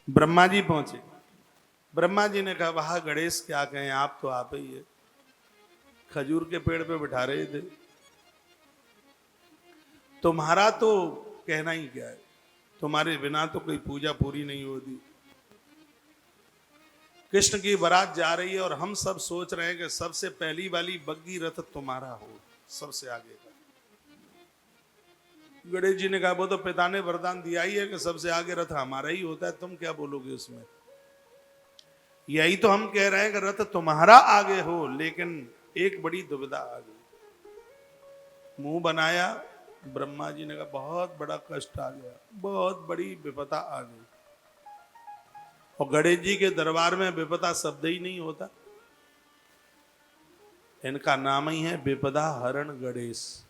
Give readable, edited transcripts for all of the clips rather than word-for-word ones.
ब्रह्मा जी पहुंचे। ब्रह्मा जी ने कहा वाह गणेश क्या कहें, आप तो आप ही है। खजूर के पेड़ पे बिठा रहे थे, तुम्हारा तो कहना ही क्या है, तुम्हारे बिना तो कोई पूजा पूरी नहीं होती। कृष्ण की बारात जा रही है और हम सब सोच रहे हैं कि सबसे पहली वाली बग्गी रथ तुम्हारा हो, सबसे आगे का। गणेश जी ने कहा वो तो पिता ने वरदान दिया ही है कि सबसे आगे रथ हमारा ही होता है, तुम क्या बोलोगे उसमें। यही तो हम कह रहे हैं कि रथ तुम्हारा आगे हो, लेकिन एक बड़ी दुविधा आ गई। मुंह बनाया, ब्रह्मा जी ने कहा बहुत बड़ा कष्ट आ गया, बहुत बड़ी विपदा आ गई। और गणेश जी के दरबार में विपदा शब्द ही नहीं होता, इनका नाम ही है विपदा हरण गणेश।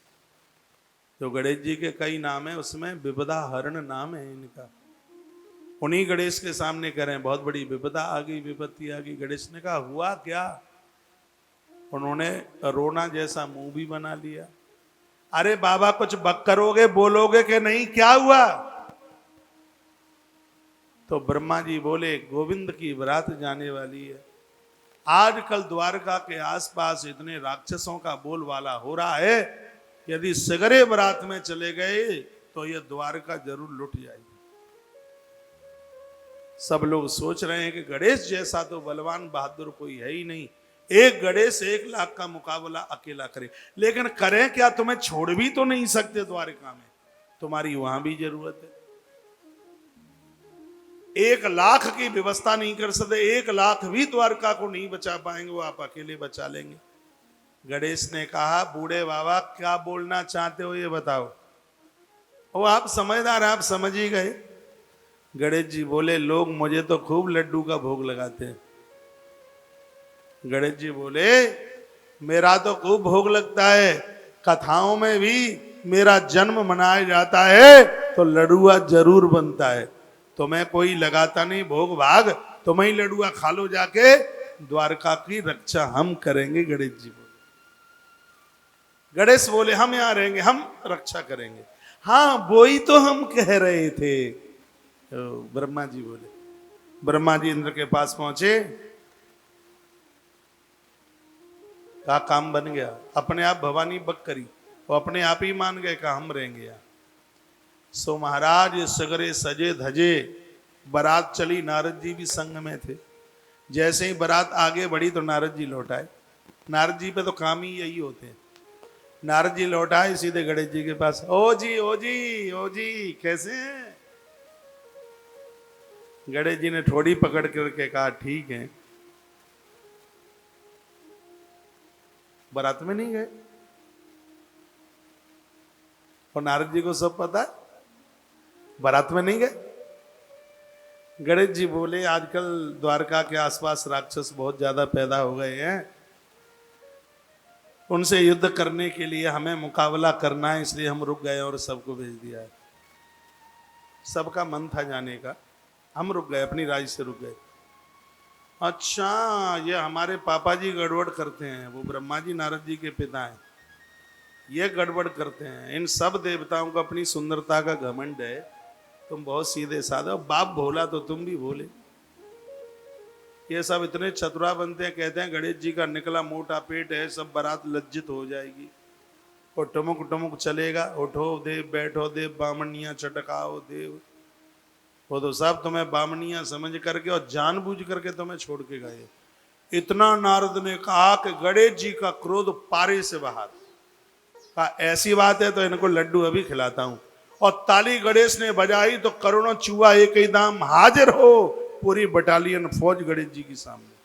तो गणेश जी के कई नाम है, उसमें विपदा हरण नाम है इनका। उन्हीं गणेश के सामने कह रहे हैं बहुत बड़ी विपदा आ गई, विपत्ति आ गई। गणेश ने कहा हुआ क्या। उन्होंने रोना जैसा मुंह भी बना लिया। अरे बाबा कुछ बक करोगे, बोलोगे कि नहीं, क्या हुआ। तो ब्रह्मा जी बोले गोविंद की बारात जाने वाली है। आजकल द्वारका के आसपास इतने राक्षसों का बोलबाला हो रहा है, यदि सगरे बारात में चले गए तो यह द्वारका जरूर लुट जाएगी। सब लोग सोच रहे हैं कि गणेश जैसा तो बलवान बहादुर कोई है ही नहीं, एक गणेश 1,00,000 का मुकाबला अकेला करे। लेकिन करें क्या, तुम्हें छोड़ भी तो नहीं सकते द्वारका में, तुम्हारी वहां भी जरूरत है। 1,00,000 की व्यवस्था नहीं कर सकते, 1,00,000 भी द्वारका को नहीं बचा पाएंगे, वो आप अकेले बचा लेंगे। गणेश ने कहा बूढ़े बाबा क्या बोलना चाहते हो ये बताओ। वो आप समझदार, आप समझ ही गए। गणेश जी बोले लोग मुझे तो खूब लड्डू का भोग लगाते हैं। गणेश जी बोले मेरा तो खूब भोग लगता है, कथाओं में भी मेरा जन्म मनाया जाता है तो लडुआ जरूर बनता है। तुम्हें कोई लगाता नहीं भोग भाग, तुम्हें ही लडुआ खा लो जाके, द्वारका की रक्षा हम करेंगे। गणेश जी बोले, गणेश बोले हम यहां रहेंगे, हम रक्षा करेंगे। हाँ वो ही तो हम कह रहे थे। ब्रह्मा जी बोले, ब्रह्मा जी इंद्र के पास पहुंचे, कहा काम बन गया। अपने आप भवानी बक करी, वो अपने आप ही मान गए कहा हम रहेंगे यहाँ। सो महाराज सगरे सजे धजे बारात चली, नारद जी भी संग में थे। जैसे ही बारात आगे बढ़ी तो नारद जी लौटाए। नारद जी पे तो काम ही यही होते हैं। नारद जी लौटाए सीधे गणेश जी के पास, ओ जी ओ जी ओ जी कैसे हैं। गणेश जी ने ठोड़ी पकड़ करके कहा ठीक है। बारात में नहीं गए, और नारद जी को सब पता है, बारात में नहीं गए। गणेश जी बोले आजकल द्वारका के आसपास राक्षस बहुत ज्यादा पैदा हो गए हैं, उनसे युद्ध करने के लिए हमें मुकाबला करना है, इसलिए हम रुक गए और सबको भेज दिया है। सबका मन था जाने का, हम रुक गए, अपनी राज से रुक गए। अच्छा ये हमारे पापा जी गड़बड़ करते हैं, वो ब्रह्मा जी नारद जी के पिता हैं, ये गड़बड़ करते हैं। इन सब देवताओं को अपनी सुंदरता का घमंड है, तुम बहुत सीधे साधे, बाप भोला तो तुम भी भोले। ये सब इतने चतुरा बनते हैं, कहते हैं गणेश जी का निकला मोटा पेट है, सब बारात लज्जित हो जाएगी और टमुक टमुक चलेगा, उठो देव बैठो देव बामनिया चटकाओ देव। वो तो सब तुम्हें बामनिया समझ करके और जानबूझ करके तुम्हें छोड़ के गए। इतना नारद ने कहा कि गणेश जी का क्रोध पारे से बाहर। कहा ऐसी बात है तो इनको लड्डू अभी खिलाता हूं। और ताली गणेश ने बजाई तो करोड़ों चूहा एक ही दाम हाजिर हो, पूरी बटालियन फौज गणेश जी के सामने।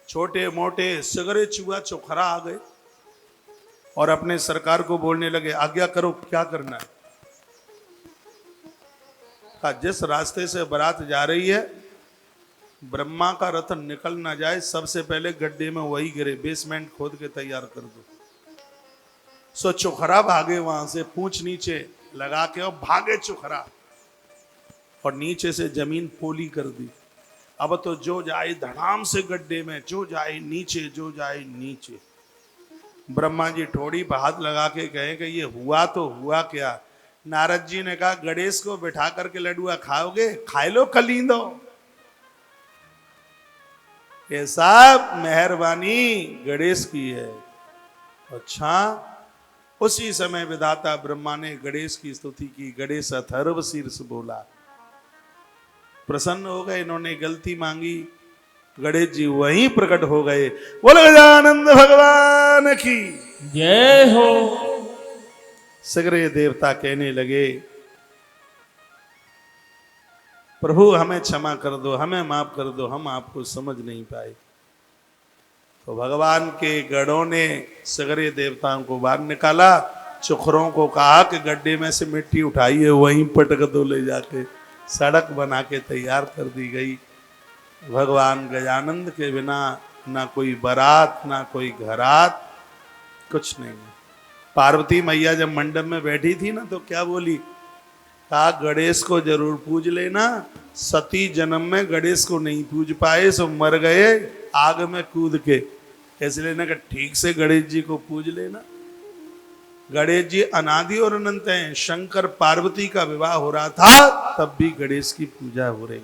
छोटे मोटे सगरे चूहा चौखरा आ गए और अपने सरकार को बोलने लगे आज्ञा करो क्या करना है। कहा जिस रास्ते से बारात जा रही है ब्रह्मा का रथ निकल ना जाए, सबसे पहले गड्ढे में वही गिरे, बेसमेंट खोद के तैयार कर दो। सो चोखरा भागे वहां से, पूंछ नीचे लगा के और भागे चोखरा, और नीचे से जमीन पोली कर दी। अब तो जो जाए धड़ाम से गड्ढे में, जो जाए नीचे, जो जाए नीचे। ब्रह्मा जी ठोड़ी पर हाथ लगा के कहे कि ये हुआ तो हुआ क्या, नारद जी ने कहा गणेश को बिठा करके लड्डुआ खाओगे, खाए लो कलींदो। ये सब मेहरबानी गणेश की है। अच्छा, उसी समय विधाता ब्रह्मा ने गणेश की स्तुति की। गणेश अथर्व शीर्ष बोला, प्रसन्न हो गए। इन्होंने गलती मांगी, गणेश जी वहीं प्रकट हो गए। बोलो गजानंद भगवान की जय हो। सगरे देवता कहने लगे प्रभु हमें क्षमा कर दो, हमें माफ कर दो, हम आपको समझ नहीं पाए। तो भगवान के गणों ने सगरे देवताओं को बाहर निकाला, चुखरों को कहा कि गड्ढे में से मिट्टी उठाइए, वहीं पटक दो ले जाके। सड़क बना के तैयार कर दी गई। भगवान गजानंद के बिना ना कोई बारात, ना कोई घरात, कुछ नहीं। पार्वती मैया जब मंडप में बैठी थी ना, तो क्या बोली? कहा गणेश को जरूर पूज लेना, सती जन्म में गणेश को नहीं पूज पाए सो मर गए आग में कूद के, इसलिए ना ठीक से गणेश जी को पूज लेना। गणेश जी अनादि और अनंत हैं। शंकर पार्वती का विवाह हो रहा था, तब भी गणेश की पूजा हो रही।